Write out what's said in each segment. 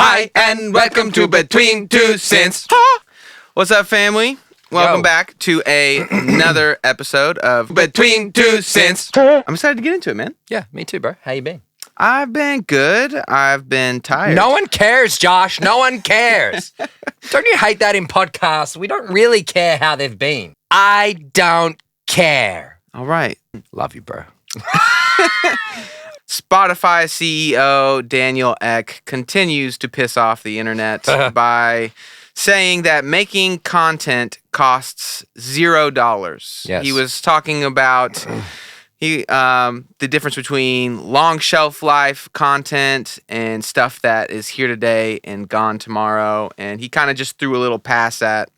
Hi, and welcome to Between Two Synths. What's up, family? Welcome back to another episode of Between Two Synths. I'm excited to get into it, man. Yeah, me too, bro. How you been? I've been good. I've been tired. No one cares, Josh. No one cares. Don't you hate that in podcasts? We don't really care how they've been. I don't care. All right. Love you, bro. Spotify CEO Daniel Ek continues to piss off the internet by saying that making content costs $0. Yes. He was talking about the difference between long shelf life content and stuff that is here today and gone tomorrow. And he kind of just threw a little pass at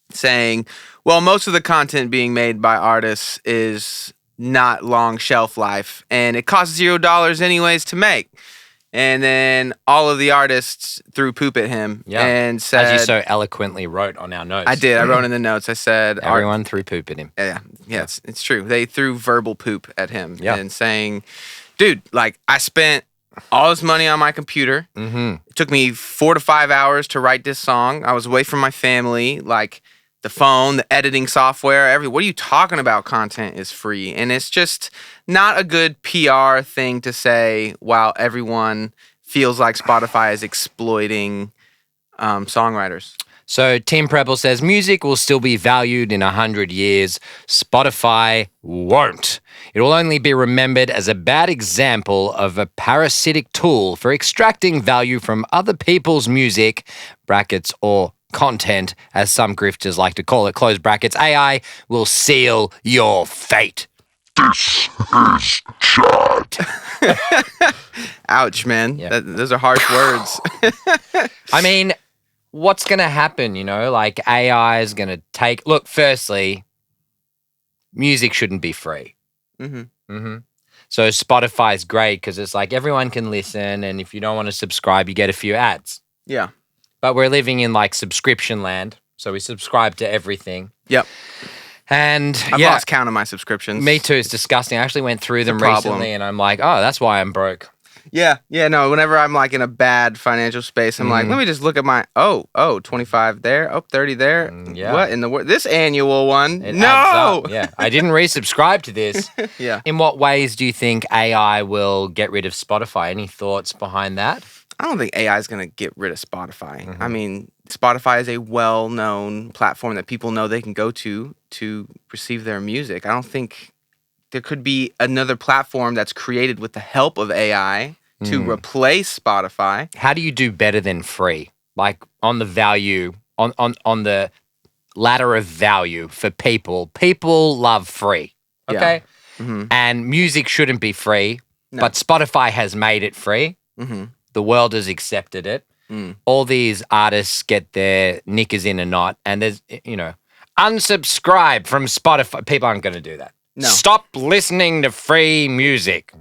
saying, well, most of the content being made by artists is not long shelf life, and it costs $0 anyways to make. And then all of the artists threw poop at him and said, as you so eloquently wrote on our notes. I did. I wrote in the notes. I said, everyone threw poop at him. Yeah, it's true. They threw verbal poop at him and saying, dude, like, I spent all this money on my computer. Mm-hmm. It took me 4 to 5 hours to write this song. I was away from my family. Like, the phone, the editing software, what are you talking about? Content is free. And it's just not a good PR thing to say while everyone feels like Spotify is exploiting songwriters. So Tim Preble says, music will still be valued in 100 years. Spotify won't. It will only be remembered as a bad example of a parasitic tool for extracting value from other people's music, brackets, or content, as some grifters like to call it, close brackets. AI will seal your fate. This is chat. Ouch, man. Yeah. Those are harsh words. I mean, what's going to happen, Like, AI is going to take... Look, firstly, music shouldn't be free. Mm-hmm. Mm-hmm. So Spotify is great because it's like everyone can listen, and if you don't want to subscribe, you get a few ads. Yeah. But we're living in, like, subscription land, so we subscribe to everything. Yep. And I've lost count of my subscriptions. Me too. It's disgusting. I actually went through them recently, and I'm like, oh, that's why I'm broke. Yeah. No, whenever I'm like in a bad financial space, I'm like, let me just look at my, 25 there, 30 there. Yeah. What in the world? This annual one? It No! adds up. Yeah. I didn't resubscribe to this. Yeah. In what ways do you think AI will get rid of Spotify? Any thoughts behind that? I don't think AI is going to get rid of Spotify. Mm-hmm. I mean, Spotify is a well-known platform that people know they can go to receive their music. I don't think there could be another platform that's created with the help of AI to replace Spotify. How do you do better than free? Like, on the value, on the ladder of value for people. People love free, okay? Yeah. Mm-hmm. And music shouldn't be free, but Spotify has made it free. Mm-hmm. The world has accepted it. All these artists get their knickers in a knot, and there's, unsubscribe from Spotify. People aren't going to do that. No. Stop listening to free music.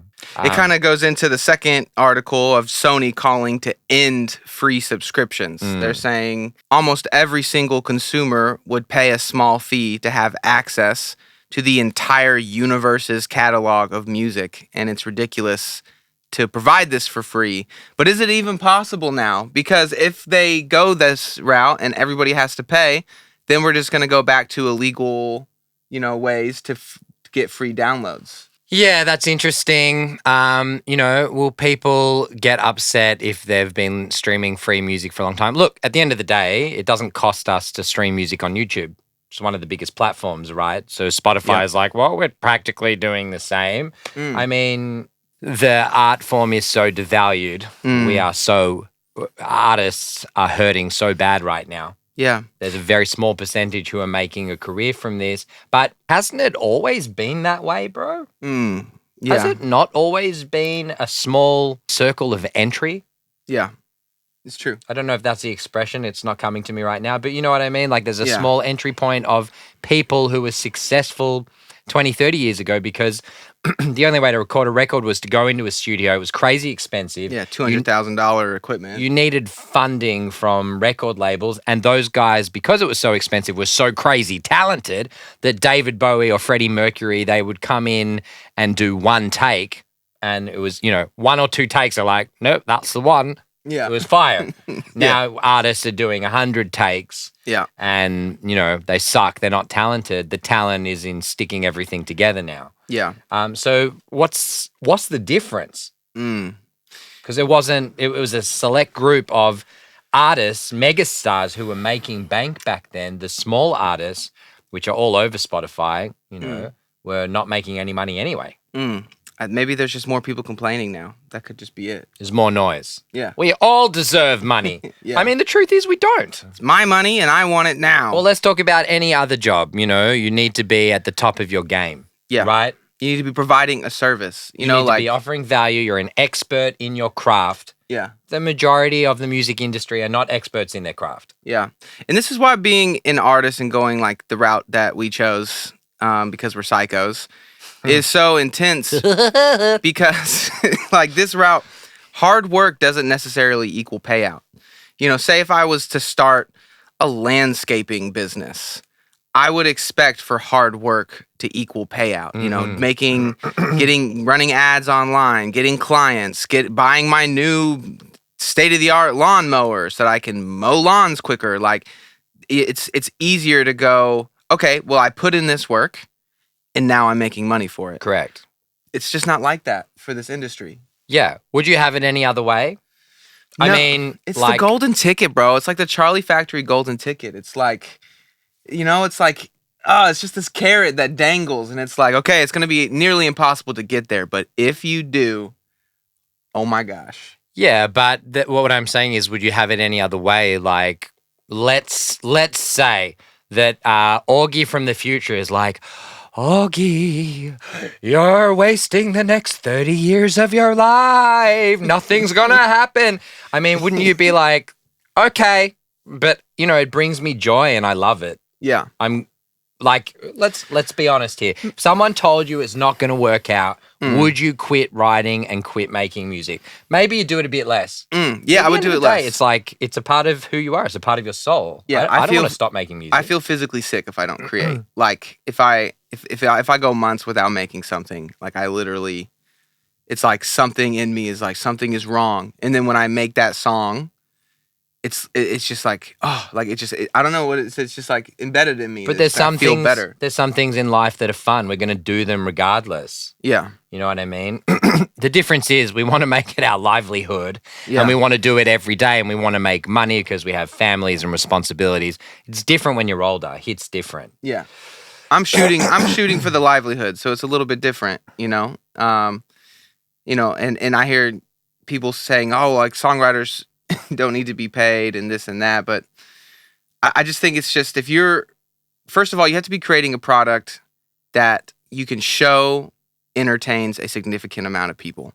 It kind of goes into the second article of Sony calling to end free subscriptions. They're saying almost every single consumer would pay a small fee to have access to the entire universe's catalog of music, and it's ridiculous to provide this for free. But is it even possible now? Because if they go this route and everybody has to pay, then we're just going to go back to illegal, ways to get free downloads. Yeah, that's interesting. Will people get upset if they've been streaming free music for a long time? Look, at the end of the day, it doesn't cost us to stream music on YouTube. It's one of the biggest platforms, right? So Spotify is like, well, we're practically doing the same. I mean, the art form is so devalued. Artists are hurting so bad right now. Yeah. There's a very small percentage who are making a career from this. But hasn't it always been that way, bro? Yeah. Has it not always been a small circle of entry? Yeah. It's true. I don't know if that's the expression. It's not coming to me right now. But you know what I mean? Like, there's a small entry point of people who were successful 20, 30 years ago because the only way to record a record was to go into a studio. It was crazy expensive. Yeah, $200,000 equipment. You needed funding from record labels, and those guys, because it was so expensive, were so crazy talented that David Bowie or Freddie Mercury, they would come in and do one take, and it was, 1 or 2 takes are like, nope, that's the one. Yeah. It was fire. Now artists are doing 100 takes. Yeah. And, they suck. They're not talented. The talent is in sticking everything together now. Yeah. So what's the difference? Mm. Because it was a select group of artists, megastars who were making bank back then. The small artists, which are all over Spotify, were not making any money anyway. Mm. Maybe there's just more people complaining now. That could just be it. There's more noise. Yeah. We all deserve money. Yeah. I mean, the truth is we don't. It's my money and I want it now. Well, let's talk about any other job. You need to be at the top of your game. Yeah. Right? You need to be providing a service. You need to be offering value. You're an expert in your craft. Yeah. The majority of the music industry are not experts in their craft. Yeah. And this is why being an artist and going like the route that we chose, because we're psychos, is so intense. Because like this route, hard work doesn't necessarily equal payout. Say if I was to start a landscaping business, I would expect for hard work to equal payout. Running ads online, getting clients, buying my new state-of-the-art lawnmower so that I can mow lawns quicker. Like it's easier to go, okay, well, I put in this work and now I'm making money for it. Correct. It's just not like that for this industry. Yeah. Would you have it any other way? No, I mean, it's the golden ticket, bro. It's like the Charlie Factory golden ticket. It's like, it's like, it's just this carrot that dangles. And it's like, okay, it's going to be nearly impossible to get there. But if you do, oh my gosh. Yeah, but what I'm saying is, would you have it any other way? Like, let's say that Augie from the future is like, Augie, you're wasting the next 30 years of your life. Nothing's going to happen. I mean, wouldn't you be like, okay, but, it brings me joy and I love it. Yeah. I'm like, let's be honest here. If someone told you it's not going to work out, would you quit writing and quit making music? Maybe you do it a bit less. Yeah, I would do it less. It's like, it's a part of who you are. It's a part of your soul. Yeah, I don't want to stop making music. I feel physically sick if I don't create. Like if I go months without making something, like I literally, it's like something in me is like something is wrong. And then when I make that song, it's just like, I don't know what it's just like embedded in me. But there's some feel things, better. There's some things in life that are fun. We're going to do them regardless. Yeah. You know what I mean? The difference is we want to make it our livelihood Yeah. and we want to do it every day and we want to make money because we have families and responsibilities. It's different when you're older. It's different. Yeah. I'm shooting for the livelihood, so it's a little bit different, and I hear people saying, "Oh, like songwriters don't need to be paid and this and that," but I just think it's just first of all, you have to be creating a product that you can show entertains a significant amount of people,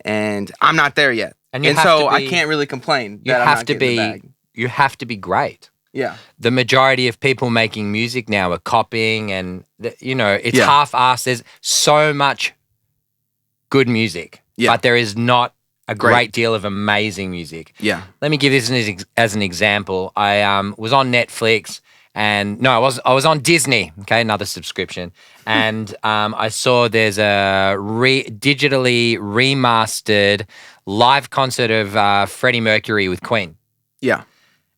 and I'm not there yet, and so I can't really complain. You have to be great. Yeah. The majority of people making music now are copying and, it's half-assed. There's so much good music, but there is not a great deal of amazing music. Yeah. Let me give this as an example. I was on Netflix I was on Disney, okay, another subscription. And I saw there's a digitally remastered live concert of Freddie Mercury with Queen. Yeah.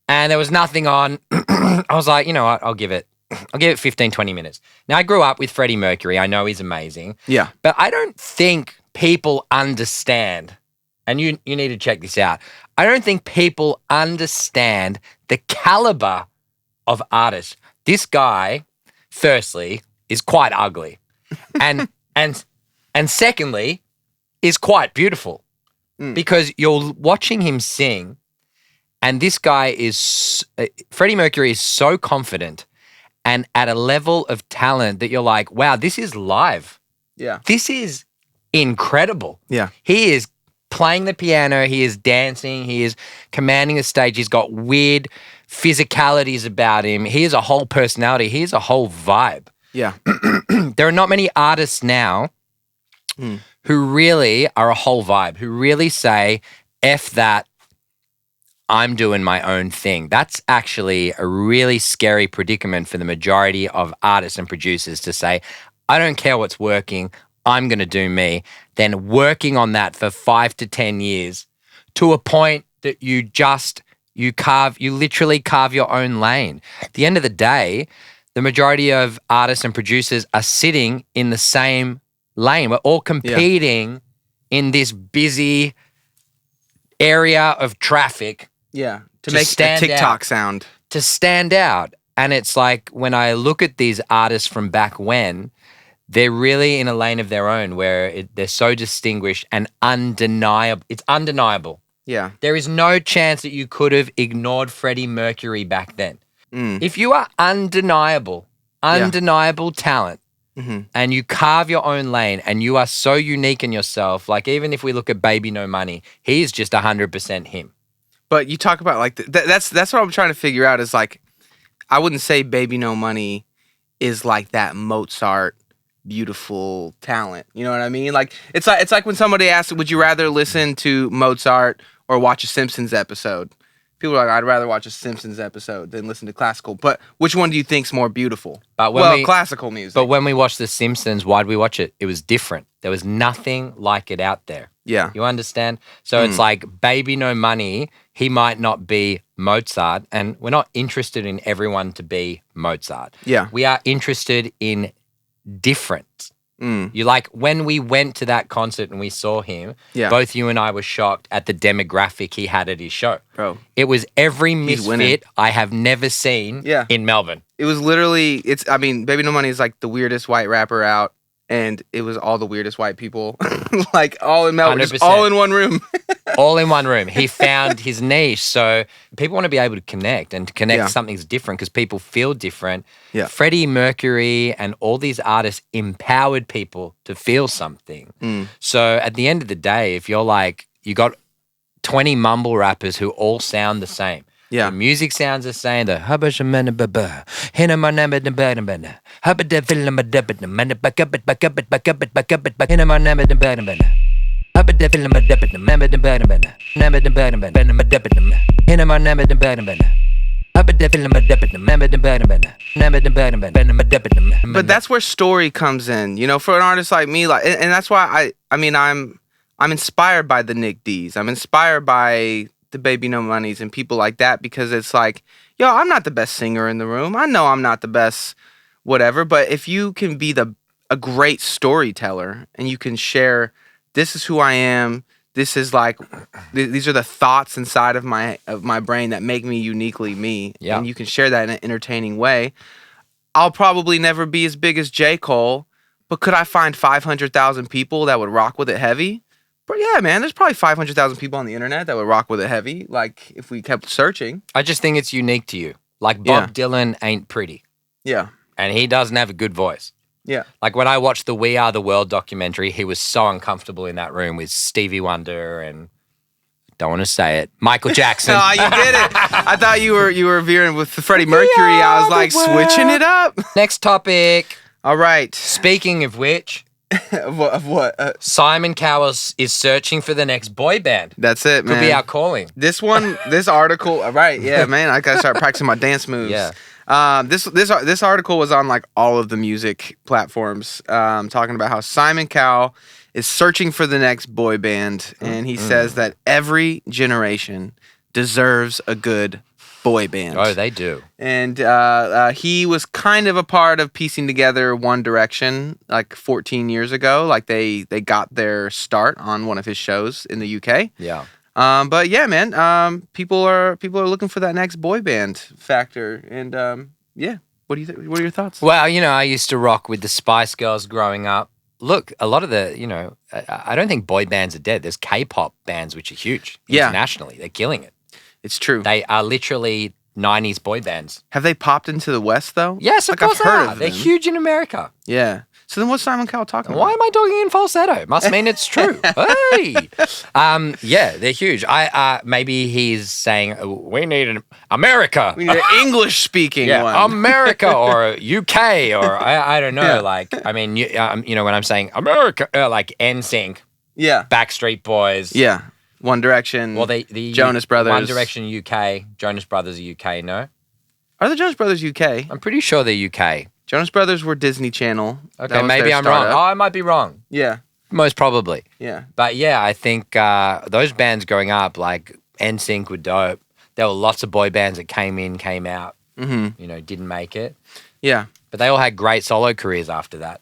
And there was nothing on. I was like, you know what, I'll give it 15, 20 minutes. Now, I grew up with Freddie Mercury. I know he's amazing. Yeah. But I don't think people understand, and you need to check this out. I don't think people understand the caliber of artists. This guy, firstly, is quite ugly. And secondly, is quite beautiful. Because you're watching him sing. And this guy Freddie Mercury is so confident and at a level of talent that you're like, wow, this is live. Yeah. This is incredible. Yeah. He is playing the piano. He is dancing. He is commanding the stage. He's got weird physicalities about him. He is a whole personality. He is a whole vibe. Yeah. There are not many artists now who really are a whole vibe, who really say, F that, I'm doing my own thing. That's actually a really scary predicament for the majority of artists and producers to say, I don't care what's working, I'm going to do me. Then working on that for 5 to 10 years to a point that you literally carve your own lane. At the end of the day, the majority of artists and producers are sitting in the same lane. We're all competing in this busy area of traffic. Yeah. To make a TikTok sound. To stand out. And it's like when I look at these artists from back when, they're really in a lane of their own where they're so distinguished and undeniable. It's undeniable. Yeah. There is no chance that you could have ignored Freddie Mercury back then. If you are undeniable talent, and you carve your own lane and you are so unique in yourself, like even if we look at Baby No Money, he's just 100% him. But you talk about like that's what I'm trying to figure out is like I wouldn't say Baby No Money is like that Mozart beautiful talent. You know what I mean? Like it's like when somebody asks, would you rather listen to Mozart or watch a Simpsons episode? People are like, I'd rather watch a Simpsons episode than listen to classical. But which one do you think's more beautiful? Classical music. But when we watched The Simpsons, why'd we watch it? It was different. There was nothing like it out there. Yeah. You understand? So it's like Baby No Money, he might not be Mozart, and we're not interested in everyone to be Mozart. Yeah. We are interested in different. You like when we went to that concert and we saw him, both you and I were shocked at the demographic he had at his show. Bro. It was every misfit I have never seen in Melbourne. It was literally, Baby No Money is like the weirdest white rapper out, and it was all the weirdest white people, like all in Melbourne, just all in one room. All in one room. He found his niche. So people want to be able to connect, and to connect something's different because people feel different. Yeah. Freddie Mercury and all these artists empowered people to feel something. So at the end of the day, if you're like, you got 20 mumble rappers who all sound the same. Yeah. The music sounds the same. The But that's where story comes in, you know, for an artist like me, like, and that's why I'm inspired by the Nick D's. I'm inspired by the Baby No Moneys and people like that, because it's like, yo, I'm not the best singer in the room. I know I'm not the best whatever, but if you can be a great storyteller and you can share, this is who I am, this is like, these are the thoughts inside of my brain that make me uniquely me, and you can share that in an entertaining way. I'll probably never be as big as J. Cole, but could I find 500,000 people that would rock with it heavy? But yeah, man, there's probably 500,000 people on the internet that would rock with it heavy, like if we kept searching. I just think it's unique to you. Like Bob Dylan ain't pretty. Yeah. And he doesn't have a good voice. Yeah. Like when I watched the We Are the World documentary, he was so uncomfortable in that room with Stevie Wonder and, don't want to say it, Michael Jackson. Oh, you did it. I thought you were veering with Freddie Mercury. I was like, switching it up. Next topic. All right. Speaking of which. Of what? Simon Cowell is searching for the next boy band. That's it, man. Could be our calling. This article, right? Yeah, man. I gotta start practicing my dance moves. Yeah. This article was on like all of the music platforms, talking about how Simon Cowell is searching for the next boy band, and he says that every generation deserves a good boy band. Oh, they do. And he was kind of a part of piecing together One Direction like 14 years ago. Like they got their start on one of his shows in the UK. Yeah. But yeah, man, people are looking for that next boy band factor. And yeah, what are your thoughts? Well, you know, I used to rock with the Spice Girls growing up. Look, a lot of the, you know, I don't think boy bands are dead. There's K-pop bands which are huge internationally. They're killing it. It's true. They are literally 90s boy bands. Have they popped into the West, though? Yes, of course I've heard of They're them. huge in America. Yeah. So then what's Simon Cowell talking about? Why am I talking in falsetto? Must mean it's true. Hey! Yeah, they're huge. Maybe he's saying, we need an America. We need an English-speaking one. America or UK or I don't know. Yeah. Like, I mean, you know, when I'm saying America, like NSYNC. Yeah. Backstreet Boys. Yeah. One Direction. Well, the Jonas Brothers. One Direction UK. Jonas Brothers are UK, no? Are the Jonas Brothers UK? I'm pretty sure they're UK. Jonas Brothers were Disney Channel. Okay, maybe I'm wrong. Oh, I might be wrong. Yeah. Most probably. Yeah. But yeah, I think those bands growing up, like NSYNC were dope. There were lots of boy bands that came in, came out, didn't make it. Yeah. But they all had great solo careers after that.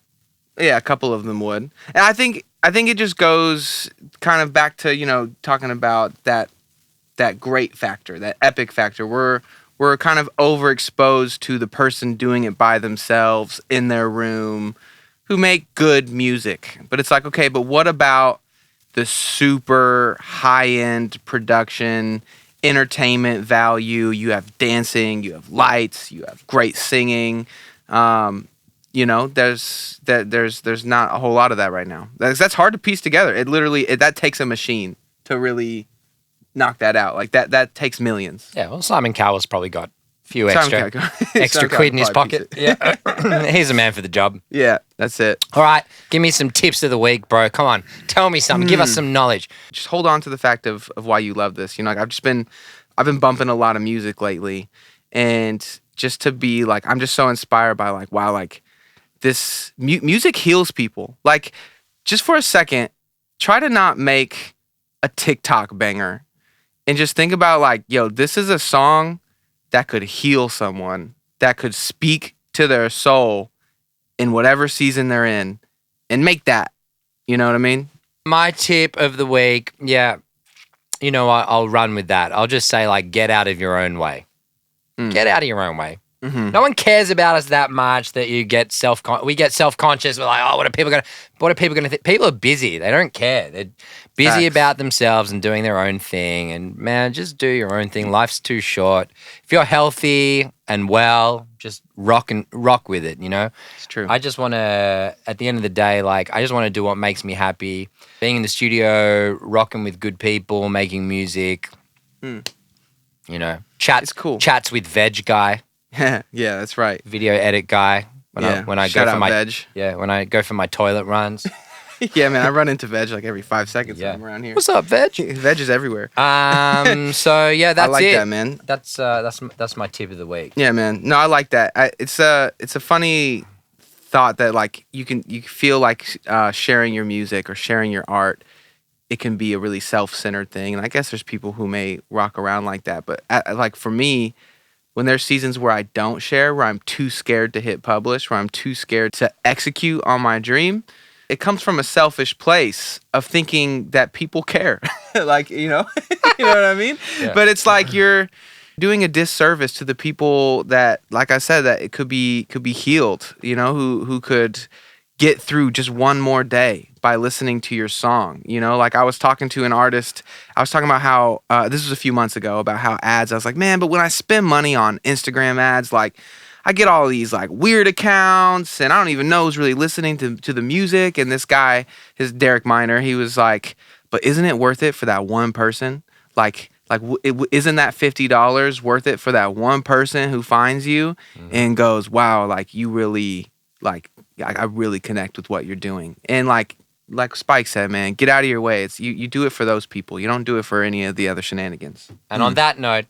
Yeah, a couple of them would. And I think it just goes kind of back to, talking about that great factor, that epic factor. We're kind of overexposed to the person doing it by themselves in their room who make good music. But it's like, okay, but what about the super high-end production, entertainment value? You have dancing, you have lights, you have great singing. There's not a whole lot of that right now. That's hard to piece together. That takes a machine to really knock that out. Like that takes millions. Yeah, well, Simon Cowell's probably got a few extra Simon quid in his probably pocket. Yeah, he's a man for the job. Yeah, that's it. All right, give me some tips of the week, bro. Come on, tell me something. Give us some knowledge. Just hold on to the fact of why you love this. I've been bumping a lot of music lately, and just to be like, I'm just so inspired by like, wow, like this music heals people. Like, just for a second, try to not make a TikTok banger. And just think about like, yo, this is a song that could heal someone, that could speak to their soul in whatever season they're in, and make that. You know what I mean? My tip of the week, I'll run with that. I'll just say like, get out of your own way. Get out of your own way. Mm-hmm. No one cares about us that much that you get we get self-conscious. We're like, oh, what are people going to think? People are busy. They don't care. They're busy about themselves and doing their own thing. And man, just do your own thing. Life's too short. If you're healthy and well, just rock with it, It's true. I just want to, at the end of the day, like, I just want to do what makes me happy. Being in the studio, rocking with good people, making music, It's cool. Chats with Veg Guy. Yeah, that's right. Video edit guy. When I Shout go for out my Veg. Yeah, when I go for my toilet runs. Yeah, man, I run into Veg like every 5 seconds when I'm around here. What's up, Veg? Veg is everywhere. So yeah, that's I like it. that, man. That's my tip of the week. Yeah, man. No, I like that. It's a funny thought that like you feel like sharing your music or sharing your art, it can be a really self-centered thing. And I guess there's people who may rock around like that, but like for me, when there's seasons where I don't share, where I'm too scared to hit publish, where I'm too scared to execute on my dream, it comes from a selfish place of thinking that people care. Like, you know what I mean? Yeah. But it's like you're doing a disservice to the people that, like I said, that it could be healed, who could get through just one more day by listening to your song. Like I was talking to an artist, I was talking about how, this was a few months ago, about how ads, I was like, man, but when I spend money on Instagram ads, like I get all these like weird accounts and I don't even know who's really listening to the music. And this guy, his Derek Miner, he was like, but isn't it worth it for that one person? Isn't that $50 worth it for that one person who finds you and goes, wow, like you really, like, I really connect with what you're doing. And like Spike said, man, get out of your way. It's you do it for those people. You don't do it for any of the other shenanigans. And on that note,